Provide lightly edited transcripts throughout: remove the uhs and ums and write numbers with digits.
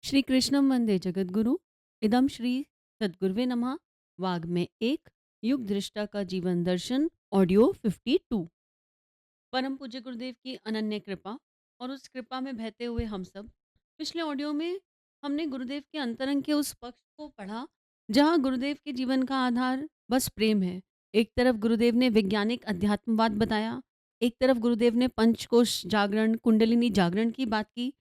श्री कृष्णं वंदे जगद्गुरु। इदम श्री सद्गुरुवे नमः। वाग में एक युग दृष्टा का जीवन दर्शन ऑडियो 52। परम पूज्य गुरुदेव की अनन्य कृपा और उस कृपा में बहते हुए हम सब। पिछले ऑडियो में हमने गुरुदेव के अंतरंग के उस पक्ष को पढ़ा जहाँ गुरुदेव के जीवन का आधार बस प्रेम है। एक तरफ गुरुदेव ने वैज्ञानिक अध्यात्मवाद बताया, एक तरफ गुरुदेव ने पंचकोश जागरण कुंडलिनी जागरण की बात की,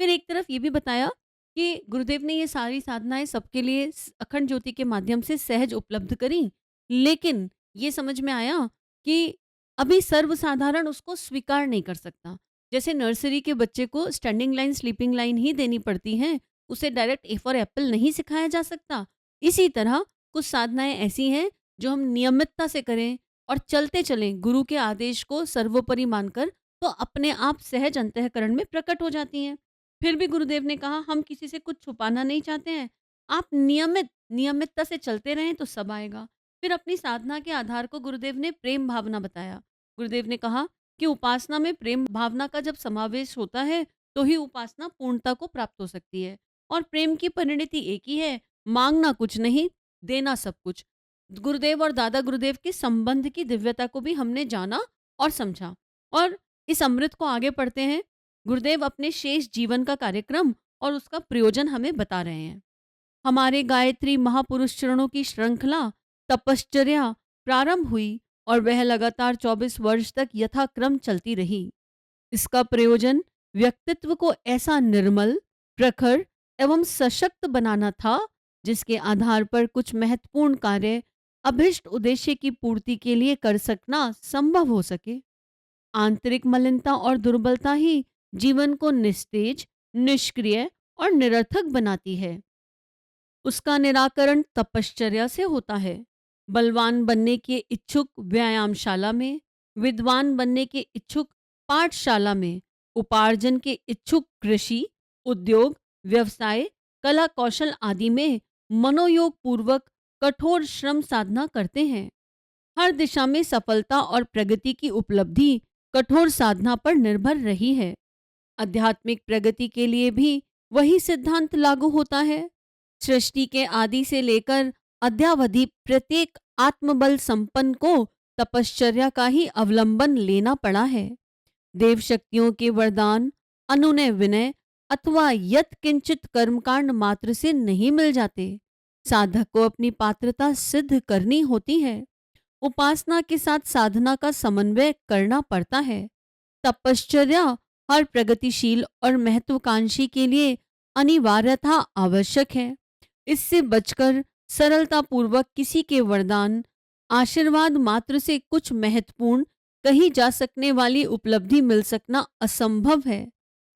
फिर एक तरफ ये भी बताया कि गुरुदेव ने ये सारी साधनाएं सबके लिए अखंड ज्योति के माध्यम से सहज उपलब्ध करी। लेकिन ये समझ में आया कि अभी सर्वसाधारण उसको स्वीकार नहीं कर सकता। जैसे नर्सरी के बच्चे को स्टैंडिंग लाइन, स्लीपिंग लाइन ही देनी पड़ती हैं, उसे डायरेक्ट ए फॉर एप्पल नहीं सिखाया जा सकता। इसी तरह कुछ साधनाएँ ऐसी हैं जो हम नियमितता से करें और चलते चलें गुरु के आदेश को सर्वोपरि मानकर, तो अपने आप सहज अंतःकरण में प्रकट हो जाती हैं। फिर भी गुरुदेव ने कहा हम किसी से कुछ छुपाना नहीं चाहते हैं। आप नियमितता से चलते रहें तो सब आएगा। फिर अपनी साधना के आधार को गुरुदेव ने प्रेम भावना बताया। गुरुदेव ने कहा कि उपासना में प्रेम भावना का जब समावेश होता है तो ही उपासना पूर्णता को प्राप्त हो सकती है। और प्रेम की परिणति एक ही है, मांगना कुछ नहीं, देना सब कुछ। गुरुदेव और दादा गुरुदेव के संबंध की दिव्यता को भी हमने जाना और समझा। और इस अमृत को आगे पढ़ते हैं। गुरुदेव अपने शेष जीवन का कार्यक्रम और उसका प्रयोजन हमें बता रहे हैं। हमारे गायत्री महापुरुष चरणों की श्रृंखला तपश्चर्या प्रारंभ हुई और वह लगातार 24 वर्ष तक यथाक्रम चलती रही। इसका प्रयोजन व्यक्तित्व को ऐसा निर्मल, प्रखर एवं सशक्त बनाना था जिसके आधार पर कुछ महत्वपूर्ण कार्य अभिष्ट उद्देश्य की पूर्ति के लिए कर सकना संभव हो सके। आंतरिक मलिनता और दुर्बलता ही जीवन को निस्तेज, निष्क्रिय और निरर्थक बनाती है। उसका निराकरण तपश्चर्या से होता है। बलवान बनने के इच्छुक व्यायामशाला में, विद्वान बनने के इच्छुक पाठशाला में, उपार्जन के इच्छुक कृषि, उद्योग, व्यवसाय, कला कौशल आदि में मनोयोग पूर्वक कठोर श्रम साधना करते हैं। हर दिशा में सफलता और प्रगति की उपलब्धि कठोर साधना पर निर्भर रही है। आध्यात्मिक प्रगति के लिए भी वही सिद्धांत लागू होता है। सृष्टि के आदि से लेकर अद्यावधि प्रत्येक आत्मबल संपन्न को तपश्चर्या का ही अवलंबन लेना पड़ा है। देव शक्तियों के वरदान अनुनय विनय अथवा यत किंचित कर्मकांड मात्र से नहीं मिल जाते। साधक को अपनी पात्रता सिद्ध करनी होती है। उपासना के साथ साधना का समन्वय करना पड़ता है। तपश्चर्या हर प्रगतिशील और महत्वाकांक्षी के लिए अनिवार्यता आवश्यक है। इससे बचकर सरलतापूर्वक किसी के वरदान, आशीर्वाद मात्र से कुछ महत्वपूर्ण कही जा सकने वाली उपलब्धि मिल सकना असंभव है।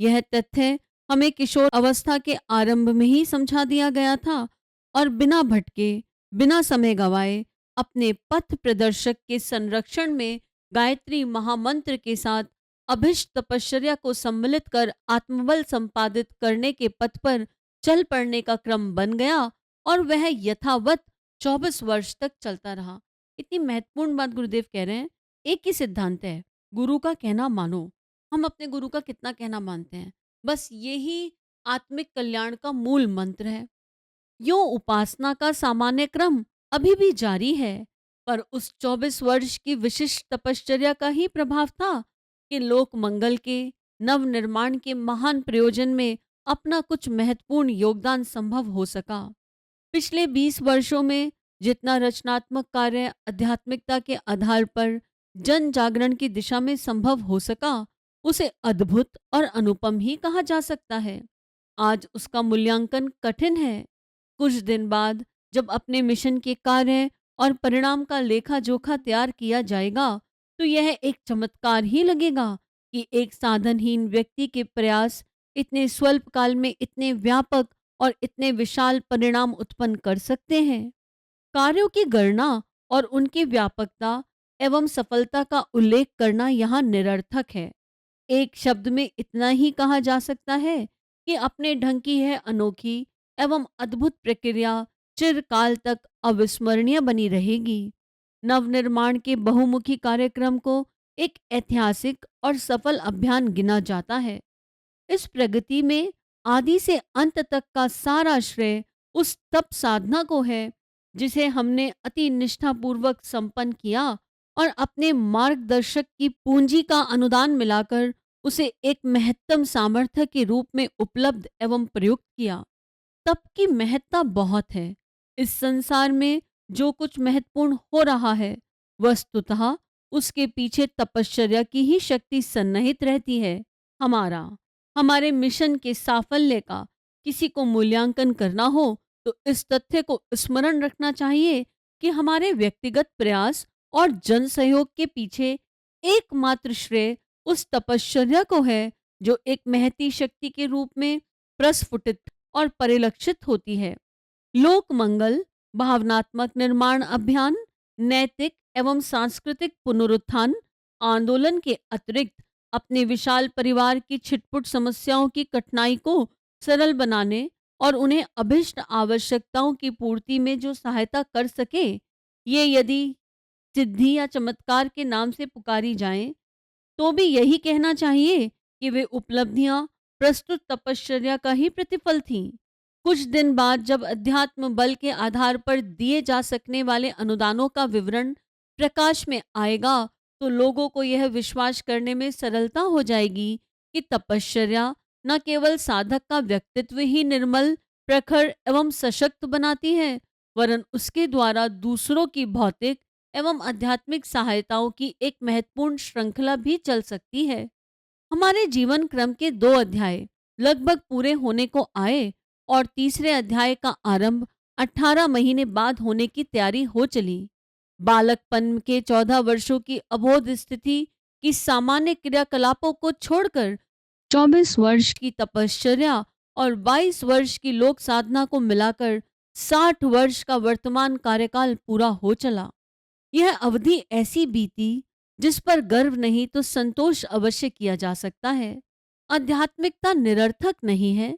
यह तथ्य हमें किशोर अवस्था के आरंभ में ही समझा दिया गया था और बिना भटके, बिना समय गवाए अपने पथ प्रदर्शक के संरक्षण में गायत्री महामंत्र के साथ अभिष्ट तपश्चर्या को सम्मिलित कर आत्मबल संपादित करने के पथ पर चल पड़ने का क्रम बन गया और वह यथावत 24 वर्ष तक चलता रहा। इतनी महत्वपूर्ण बात गुरुदेव कह रहे हैं। एक ही सिद्धांत है, गुरु का कहना मानो। हम अपने गुरु का कितना कहना मानते हैं? बस यही आत्मिक कल्याण का मूल मंत्र है। यूं उपासना का सामान्य क्रम अभी भी जारी है, पर उस 24 वर्ष की विशिष्ट तपश्चर्या का ही प्रभाव था कि लोक मंगल के नवनिर्माण के महान प्रयोजन में अपना कुछ महत्वपूर्ण योगदान संभव हो सका। पिछले 20 वर्षों में जितना रचनात्मक कार्य आध्यात्मिकता के आधार पर जन जागरण की दिशा में संभव हो सका, उसे अद्भुत और अनुपम ही कहा जा सकता है। आज उसका मूल्यांकन कठिन है। कुछ दिन बाद जब अपने मिशन के कार्य और परिणाम का लेखा जोखा तैयार किया जाएगा, तो यह एक चमत्कार ही लगेगा कि एक साधनहीन व्यक्ति के प्रयास इतने स्वल्प काल में इतने व्यापक और इतने विशाल परिणाम उत्पन्न कर सकते हैं। कार्यों की गणना और उनकी व्यापकता एवं सफलता का उल्लेख करना यहाँ निरर्थक है। एक शब्द में इतना ही कहा जा सकता है कि अपने ढंग की यह अनोखी एवं अद्भुत प्रक्रिया चिरकाल तक अविस्मरणीय बनी रहेगी। नवनिर्माण के बहुमुखी कार्यक्रम को एक ऐतिहासिक और सफल अभियान गिना जाता है। इस प्रगति में आदि से अंत तक का सारा श्रेय उस तप साधना को है जिसे हमने अति निष्ठापूर्वक संपन्न किया और अपने मार्गदर्शक की पूंजी का अनुदान मिलाकर उसे एक महत्तम सामर्थ्य के रूप में उपलब्ध एवं प्रयुक्त किया। तप की महत्ता बहुत है। इस संसार में जो कुछ महत्वपूर्ण हो रहा है वस्तुतः उसके पीछे तपश्चर्या की ही शक्ति सन्निहित रहती है। हमारे मिशन के साफल्य का किसी को मूल्यांकन करना हो तो इस तथ्य को स्मरण रखना चाहिए कि हमारे व्यक्तिगत प्रयास और जन सहयोग के पीछे एकमात्र श्रेय उस तपश्चर्या को है जो एक महती शक्ति के रूप में प्रस्फुटित और परिलक्षित होती है। लोक मंगल, भावनात्मक निर्माण अभियान, नैतिक एवं सांस्कृतिक पुनरुत्थान आंदोलन के अतिरिक्त अपने विशाल परिवार की छिटपुट समस्याओं की कठिनाई को सरल बनाने और उन्हें अभिष्ट आवश्यकताओं की पूर्ति में जो सहायता कर सके, ये यदि सिद्धि या चमत्कार के नाम से पुकारी जाएं, तो भी यही कहना चाहिए कि वे उपलब्धियां प्रस्तुत तपश्चर्या का ही प्रतिफल थीं। कुछ दिन बाद जब अध्यात्म बल के आधार पर दिए जा सकने वाले अनुदानों का विवरण प्रकाश में आएगा तो लोगों को यह विश्वास करने में सरलता हो जाएगी कि तपश्चर्या न केवल साधक का व्यक्तित्व ही निर्मल, प्रखर एवं सशक्त बनाती है, वरन उसके द्वारा दूसरों की भौतिक एवं आध्यात्मिक सहायताओं की एक महत्वपूर्ण श्रृंखला भी चल सकती है। हमारे जीवन क्रम के 2 अध्याय लगभग पूरे होने को आए और तीसरे अध्याय का आरंभ 18 महीने बाद होने की तैयारी हो चली। बालकपन के 14 वर्षों की अबोध स्थिति की सामान्य क्रियाकलापों को छोड़कर 24 वर्ष की तपश्चर्या और 22 वर्ष की लोक साधना को मिलाकर 60 वर्ष का वर्तमान कार्यकाल पूरा हो चला। यह अवधि ऐसी बीती जिस पर गर्व नहीं तो संतोष अवश्य किया जा सकता है। आध्यात्मिकता निरर्थक नहीं है।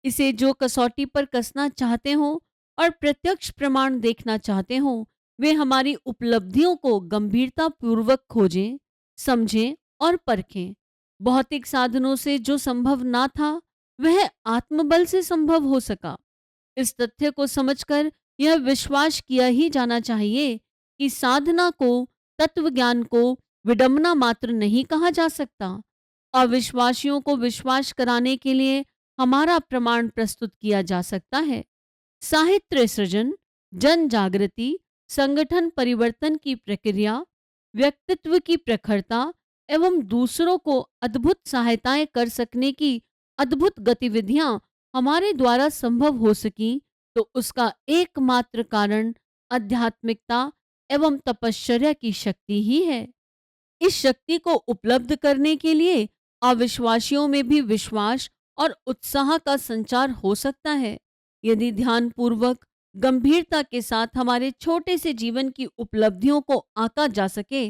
इसे जो कसौटी पर कसना चाहते हो और प्रत्यक्ष प्रमाण देखना चाहते हो वे हमारी उपलब्धियों को गंभीरता पूर्वक खोजें, समझें और परखें। भौतिक साधनों से जो संभव ना था वह आत्मबल से संभव हो सका। इस तथ्य को समझकर यह विश्वास किया ही जाना चाहिए कि साधना को, तत्व ज्ञान को विडंबना मात्र नहीं कहा जा सकता। अविश्वासियों को विश्वास कराने के लिए हमारा प्रमाण प्रस्तुत किया जा सकता है। साहित्य सृजन, जन जागृति, संगठन परिवर्तन की प्रक्रिया, व्यक्तित्व की प्रखरता एवं दूसरों को अद्भुत सहायताएं कर सकने की अद्भुत गतिविधियां हमारे द्वारा संभव हो सकी तो उसका एकमात्र कारण आध्यात्मिकता एवं तपश्चर्या की शक्ति ही है। इस शक्ति को उपलब्ध करने के लिए अविश्वासियों में भी विश्वास और उत्साह का संचार हो सकता है। यदि ध्यानपूर्वक गंभीरता के साथ हमारे छोटे से जीवन की उपलब्धियों को आंका जा सके,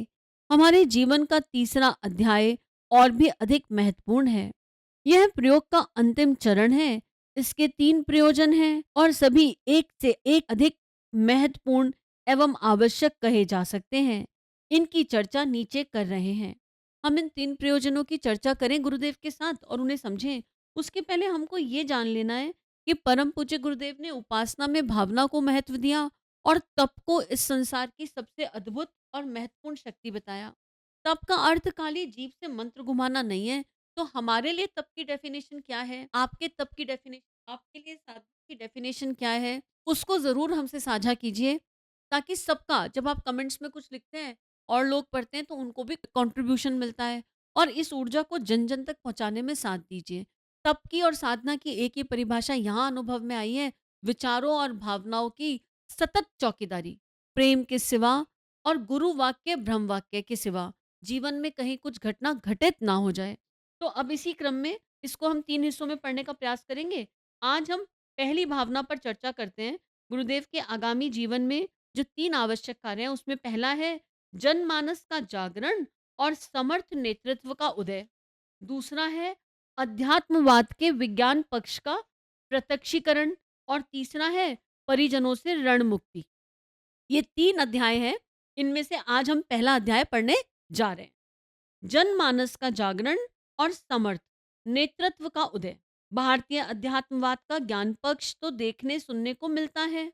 हमारे जीवन का तीसरा अध्याय और भी अधिक महत्वपूर्ण है। यह प्रयोग का अंतिम चरण है। इसके 3 प्रयोजन हैं और सभी एक से एक अधिक महत्वपूर्ण एवं आवश्यक कहे जा सकते हैं। इनकी चर्चा नीचे कर रहे हैं। हम इन 3 प्रयोजनों की चर्चा करें गुरुदेव के साथ और उन्हें समझें। उसके पहले हमको ये जान लेना है कि परम पूज्य गुरुदेव ने उपासना में भावना को महत्व दिया और तप को इस संसार की सबसे अद्भुत और महत्वपूर्ण शक्ति बताया। तप का अर्थ खाली जीभ से मंत्र घुमाना नहीं है। तो हमारे लिए तप की डेफिनेशन क्या है? आपके तप की डेफिनेशन, आपके लिए साधना की डेफिनेशन क्या है? उसको ज़रूर हमसे साझा कीजिए ताकि सबका, जब आप कमेंट्स में कुछ लिखते हैं और लोग पढ़ते हैं तो उनको भी कंट्रीब्यूशन मिलता है और इस ऊर्जा को जन जन तक पहुंचाने में साथ दीजिए। तप की और साधना की एक ही परिभाषा यहाँ अनुभव में आई है, विचारों और भावनाओं की सतत चौकीदारी, प्रेम के सिवा और गुरु वाक्य ब्रह्म वाक्य के सिवा जीवन में कहीं कुछ घटना घटित ना हो जाए। तो अब इसी क्रम में इसको हम 3 हिस्सों में पढ़ने का प्रयास करेंगे। आज हम पहली भावना पर चर्चा करते हैं। गुरुदेव के आगामी जीवन में जो 3 आवश्यक कार्य हैं उसमें पहला है जनमानस का जागरण और समर्थ नेतृत्व का उदय। दूसरा है अध्यात्मवाद के विज्ञान पक्ष का प्रत्यक्षीकरण और तीसरा है परिजनों से ऋण मुक्ति। ये 3 अध्याय हैं। इनमें से आज हम पहला अध्याय पढ़ने जा रहे हैं। जनमानस का जागरण और समर्थ नेतृत्व का उदय। भारतीय अध्यात्मवाद का ज्ञान पक्ष तो देखने सुनने को मिलता है,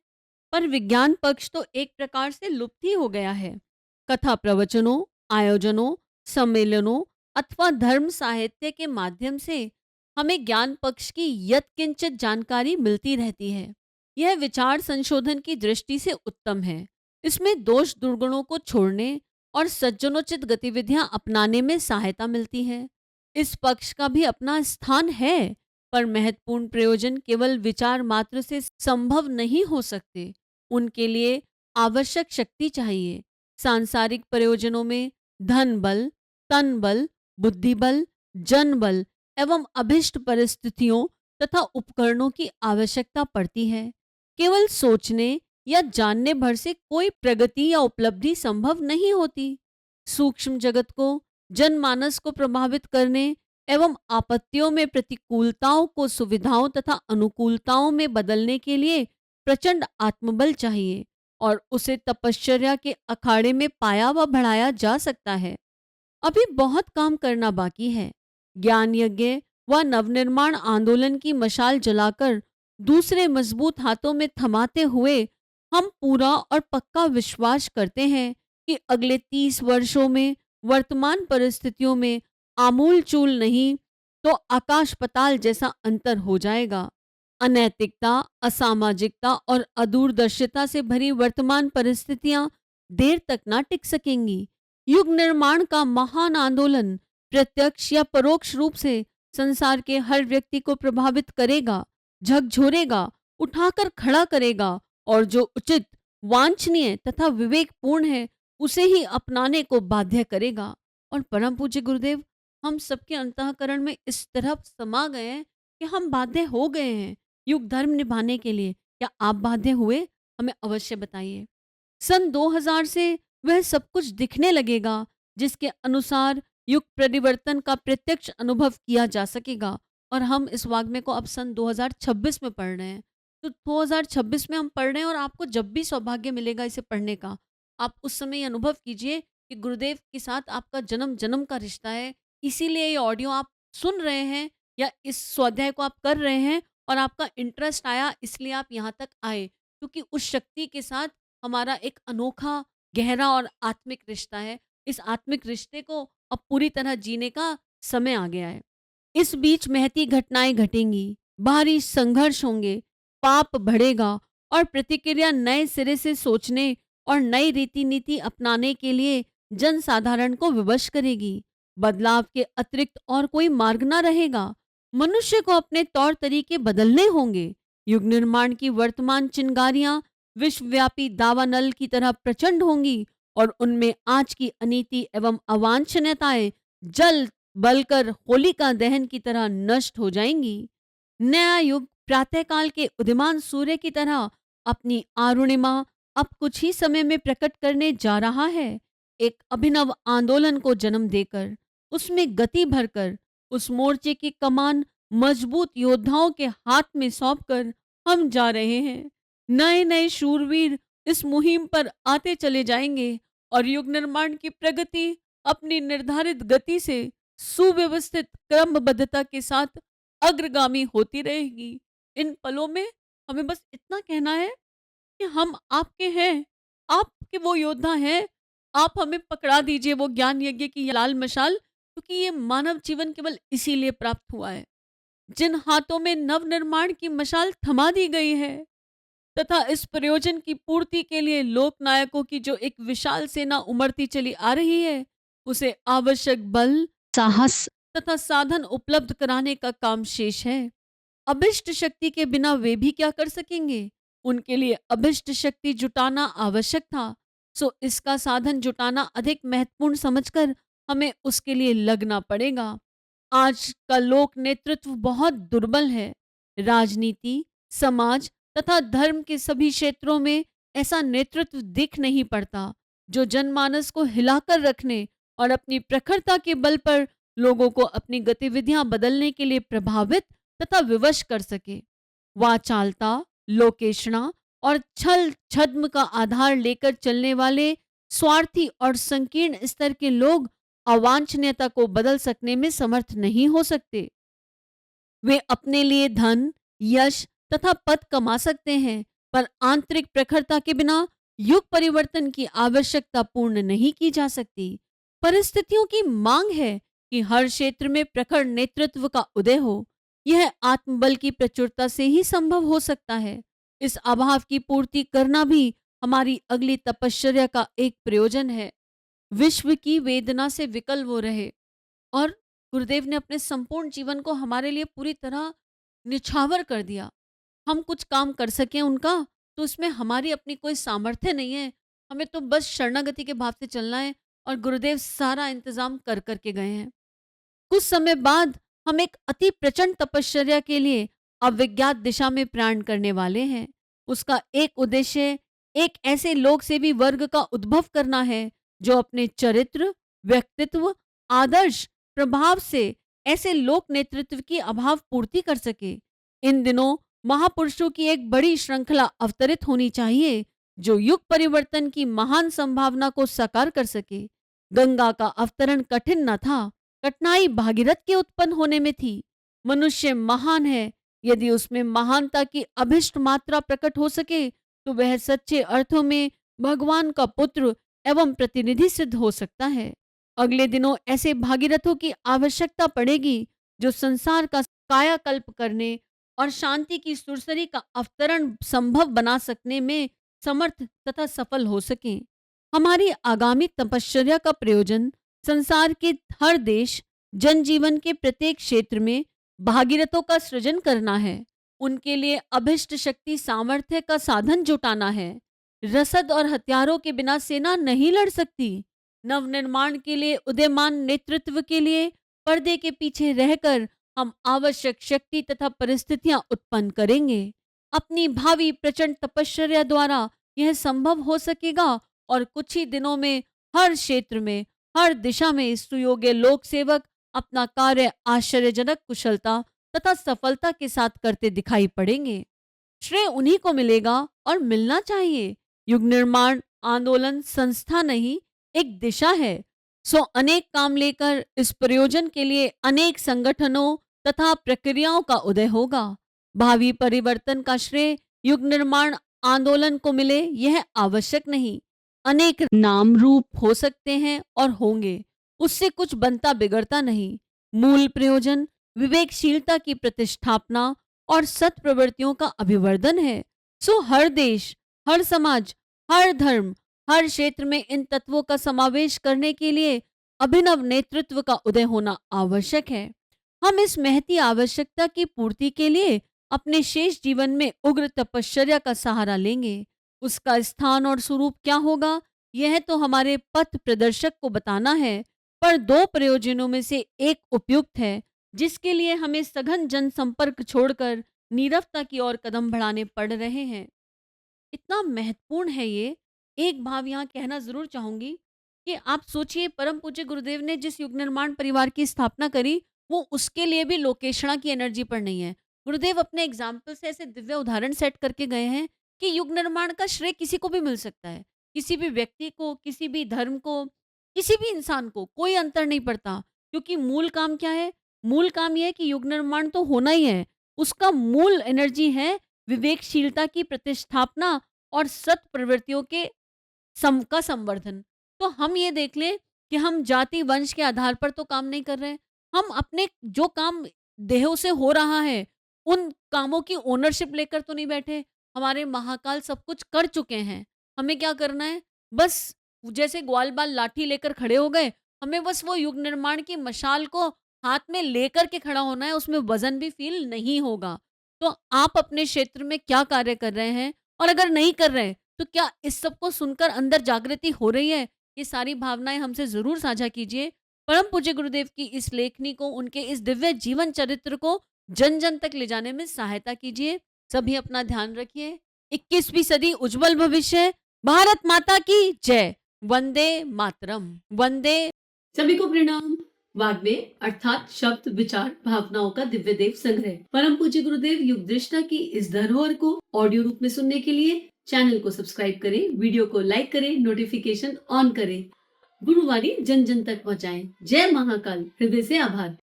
पर विज्ञान पक्ष तो एक प्रकार से लुप्त ही हो गया है। कथा प्रवचनों, आयोजनों, सम्मेलनों अथवा धर्म साहित्य के माध्यम से हमें ज्ञान पक्ष की यत्किंचित जानकारी मिलती रहती है। यह विचार संशोधन की दृष्टि से उत्तम है। इसमें दोष दुर्गुणों को छोड़ने और सज्जनोचित गतिविधियां अपनाने में सहायता मिलती है। इस पक्ष का भी अपना स्थान है, पर महत्वपूर्ण प्रयोजन केवल विचार मात्र से संभव नहीं हो सकते। उनके लिए आवश्यक शक्ति चाहिए। सांसारिक प्रयोजनों में धन बल, तन बल, बुद्धि बल, जन बल एवं अभिष्ट परिस्थितियों तथा उपकरणों की आवश्यकता पड़ती है। केवल सोचने या जानने भर से कोई प्रगति या उपलब्धि संभव नहीं होती। सूक्ष्म जगत को, जनमानस को प्रभावित करने एवं आपत्तियों में प्रतिकूलताओं को सुविधाओं तथा अनुकूलताओं में बदलने के लिए प्रचंड आत्मबल चाहिए और उसे तपश्चर्या के अखाड़े में पाया व बढ़ाया जा सकता है। अभी बहुत काम करना बाकी है। ज्ञान यज्ञ व नवनिर्माण आंदोलन की मशाल जलाकर दूसरे मजबूत हाथों में थमाते हुए हम पूरा और पक्का विश्वास करते हैं कि अगले 30 वर्षों में वर्तमान परिस्थितियों में आमूल चूल नहीं तो आकाश पताल जैसा अंतर हो जाएगा। अनैतिकता, असामाजिकता और अदूरदर्शिता से भरी वर्तमान परिस्थितियां देर तक ना टिक सकेंगी। युग निर्माण का महान आंदोलन प्रत्यक्ष या परोक्ष रूप से संसार के हर व्यक्ति को प्रभावित करेगा, झकझोरेगा, उठाकर खड़ा करेगा और जो उचित, वांछनीय तथा विवेकपूर्ण है उसे ही अपनाने को बाध्य करेगा। और परम पूज्य गुरुदेव, हम सबके अंतःकरण में इस तरह समा गए हैं कि हम बाध्य हो गए हैं युग धर्म निभाने के लिए। क्या आप बाध्य हुए? हमें अवश्य बताइए। सन 2000 से वह सब कुछ दिखने लगेगा जिसके अनुसार युग परिवर्तन का प्रत्यक्ष अनुभव किया जा सकेगा। और हम इस वाग्मय को अब सन 2026 में पढ़ रहे हैं। तो 2026 में हम पढ़ रहे हैं और आपको जब भी सौभाग्य मिलेगा इसे पढ़ने का, आप उस समय ये अनुभव कीजिए कि गुरुदेव के साथ आपका जन्म जन्म का रिश्ता है। इसीलिए ये ऑडियो आप सुन रहे हैं या इस स्वाध्याय को आप कर रहे हैं और आपका इंटरेस्ट आया इसलिए आप यहाँ तक आए, क्योंकि उस शक्ति के साथ हमारा एक अनोखा, गहरा और आत्मिक रिश्ता है। इस आत्मिक रिश्ते को अब पूरी तरह जीने का समय आ गया है। इस बीच महती घटनाएं घटेंगी, भारी संघर्ष होंगे, पाप बढ़ेगा और प्रतिक्रिया नए सिरे से सोचने और नई रीति नीति अपनाने के लिए जन साधारण को विवश करेगी। बदलाव के अतिरिक्त और कोई मार्ग ना रहेगा। मनुष्य को अपने तौर तरीके बदलने होंगे। युग निर्माण की वर्तमान चिंगारियां विश्वव्यापी दावानल की तरह प्रचंड होंगी और उनमें आज की अनीति एवं अवांछनीयताएं जल बलकर होलिका दहन की तरह नष्ट हो जाएंगी। नया युग प्रातःकाल के उदीयमान सूर्य की तरह अपनी अरुणिमा अब कुछ ही समय में प्रकट करने जा रहा है। एक अभिनव आंदोलन को जन्म देकर, उसमें गति भरकर, उस मोर्चे की कमान मजबूत योद्धाओं के हाथ में सौंपकर हम जा रहे हैं। नए नए शूरवीर इस मुहिम पर आते चले जाएंगे और युग निर्माण की प्रगति अपनी निर्धारित गति से सुव्यवस्थित क्रमबद्धता के साथ अग्रगामी होती रहेगी। इन पलों में हमें बस इतना कहना है कि हम आपके हैं, आपके वो योद्धा हैं। आप हमें पकड़ा दीजिए वो ज्ञान यज्ञ की लाल मशाल, क्योंकि ये मानव जीवन केवल इसीलिए प्राप्त हुआ है। जिन हाथों में नवनिर्माण की मशाल थमा दी गई है तथा इस प्रयोजन की पूर्ति के लिए लोक नायकों की जो एक विशाल सेना उमड़ती चली आ रही है, उसे आवश्यक बल, साहस तथा साधन उपलब्ध कराने का काम शेष है। अभिष्ट शक्ति के बिना वे भी क्या कर सकेंगे? उनके लिए अभिष्ट शक्ति जुटाना आवश्यक था। सो इसका साधन जुटाना अधिक महत्वपूर्ण समझकर हमें उसके लिए लगना पड़ेगा। आज का लोक नेतृत्व बहुत दुर्बल है। राजनीति, समाज तथा धर्म के सभी क्षेत्रों में ऐसा नेतृत्व दिख नहीं पड़ता जो जनमानस को हिलाकर रखने और अपनी प्रखरता के बल पर लोगों को अपनी गतिविधियां बदलने के लिए प्रभावित तथा विवश कर सके। वाचालता, लोकेशना और छल छद्म का आधार लेकर चलने वाले स्वार्थी और संकीर्ण स्तर के लोग अवांछनीयता को बदल सकने में समर्थ नहीं हो सकते। वे अपने लिए धन, यश तथा पद कमा सकते हैं, पर आंतरिक प्रखरता के बिना युग परिवर्तन की आवश्यकता पूर्ण नहीं की जा सकती। परिस्थितियों की मांग है कि हर क्षेत्र में प्रखर नेतृत्व का उदय हो। यह आत्मबल की प्रचुरता से ही संभव हो सकता है। इस अभाव की पूर्ति करना भी हमारी अगली तपश्चर्या का एक प्रयोजन है। विश्व की वेदना से विकल वो रहे और गुरुदेव ने अपने संपूर्ण जीवन को हमारे लिए पूरी तरह निछावर कर दिया। हम कुछ काम कर सकें उनका, तो उसमें हमारी अपनी कोई सामर्थ्य नहीं है। हमें तो बस शरणागति के भाव से चलना है और गुरुदेव सारा इंतजाम कर करके गए हैं। कुछ समय बाद हम एक अति प्रचंड तपश्चर्या के लिए अविज्ञात दिशा में प्रयाण करने वाले हैं। उसका एक उद्देश्य एक ऐसे लोक सेवी वर्ग का उद्भव करना है जो अपने चरित्र, व्यक्तित्व, आदर्श, प्रभाव से ऐसे लोक नेतृत्व की अभाव पूर्ति कर सके। इन दिनों महापुरुषों की एक बड़ी श्रृंखला अवतरित होनी चाहिए जो युग परिवर्तन की महान संभावना को साकार कर सके। गंगा का अवतरण कठिन न था, कठिनाई भागीरथ के उत्पन्न होने में थी। मनुष्य महान है, यदि उसमें महानता की अभिष्ट मात्रा प्रकट हो सके तो वह सच्चे अर्थों में भगवान का पुत्र एवं प्रतिनिधि सिद्ध हो सकता है। अगले दिनों ऐसे भागीरथों की आवश्यकता पड़ेगी जो संसार का कायाकल्प करने और शांति की सुरसरी का अवतरण संभव बना सकने में समर्थ तथा सफल हो सकें। हमारी आगामी तपश्चर्या का प्रयोजन संसार के हर देश, जनजीवन के प्रत्येक क्षेत्र में भागीरथों का सृजन करना है। उनके लिए अभिष्ट शक्ति सामर्थ्य का साधन जुटाना है। रसद और हथियारों के बिना सेना नहीं लड़ सकती। नवनिर्माण के लिए उदयमान नेतृत्व के लिए पर्दे के पीछे रहकर हम आवश्यक शक्ति तथा परिस्थितियां उत्पन्न करेंगे। अपनी भावी प्रचंड तपश्चर्या द्वारा यह संभव हो सकेगा और कुछ ही दिनों में हर क्षेत्र में, हर दिशा में सुयोग्य लोक सेवक अपना कार्य आश्चर्यजनक कुशलता तथा सफलता के साथ करते दिखाई पड़ेंगे। श्रेय उन्हीं को मिलेगा और मिलना चाहिए। युग निर्माण आंदोलन संस्था नहीं, एक दिशा है। सो अनेक काम लेकर इस प्रयोजन के लिए अनेक संगठनों तथा प्रक्रियाओं का उदय होगा। भावी परिवर्तन का श्रेय युग निर्माण आंदोलन को मिले यह आवश्यक नहीं। अनेक नाम रूप हो सकते हैं और होंगे, उससे कुछ बनता बिगड़ता नहीं। मूल प्रयोजन विवेकशीलता की प्रतिष्ठापना और सत प्रवृत्तियों का अभिवर्धन है। सो हर देश, हर समाज, हर धर्म, हर क्षेत्र में इन तत्वों का समावेश करने के लिए अभिनव नेतृत्व का उदय होना आवश्यक है। हम इस महती आवश्यकता की पूर्ति के लिए अपने शेष जीवन में उग्र तपश्चर्या का सहारा लेंगे। उसका स्थान और स्वरूप क्या होगा, यह तो हमारे पथ प्रदर्शक को बताना है, पर दो प्रयोजनों में से एक उपयुक्त है जिसके लिए हमें सघन जनसंपर्क छोड़कर नीरवता की ओर कदम बढ़ाने पड़ रहे हैं। इतना महत्वपूर्ण है ये। एक भाव यहाँ कहना जरूर चाहूंगी कि आप सोचिए, परम पूज्य गुरुदेव ने जिस युग निर्माण परिवार की स्थापना करी वो उसके लिए भी लोकेशणा की एनर्जी पर नहीं है। गुरुदेव अपने एग्जाम्पल से ऐसे दिव्य उदाहरण सेट करके गए हैं कि युग निर्माण का श्रेय किसी को भी मिल सकता है, किसी भी व्यक्ति को, किसी भी धर्म को, किसी भी इंसान को, कोई अंतर नहीं पड़ता। क्योंकि मूल काम क्या है? मूल काम यह है कि युग निर्माण तो होना ही है। उसका मूल एनर्जी है विवेकशीलता की प्रतिष्ठापना और सत प्रवृत्तियों के का संवर्धन। तो हम ये देख लें कि हम जाति वंश के आधार पर तो काम नहीं कर रहे हैं। हम अपने जो काम देहों से हो रहा है उन कामों की ओनरशिप लेकर तो नहीं बैठे। हमारे महाकाल सब कुछ कर चुके हैं। हमें क्या करना है? बस जैसे ग्वाल बाल लाठी लेकर खड़े हो गए, हमें बस वो युग निर्माण की मशाल को हाथ में लेकर के खड़ा होना है। उसमें वजन भी फील नहीं होगा। तो आप अपने क्षेत्र में क्या कार्य कर रहे हैं, और अगर नहीं कर रहे तो क्या इस सब को सुनकर अंदर जागृति हो रही है? ये सारी भावनाएं हमसे जरूर साझा कीजिए। परम पूज्य गुरुदेव की इस लेखनी को, उनके इस दिव्य जीवन चरित्र को जन जन तक ले जाने में सहायता कीजिए। सभी अपना ध्यान रखिए। 21वीं सदी उज्जवल भविष्य। भारत माता की जय। वंदे मातरम। वंदे। सभी को प्रणाम। वाग्वे अर्थात शब्द, विचार, भावनाओं का दिव्य देव संग्रह परम पूज्य गुरुदेव युग दृष्टा की इस धरोहर को ऑडियो रूप में सुनने के लिए चैनल को सब्सक्राइब करें, वीडियो को लाइक करें, नोटिफिकेशन ऑन करें, गुरुवाणी जन जन तक पहुंचाएं। जय महाकाल। हृदय से आभार।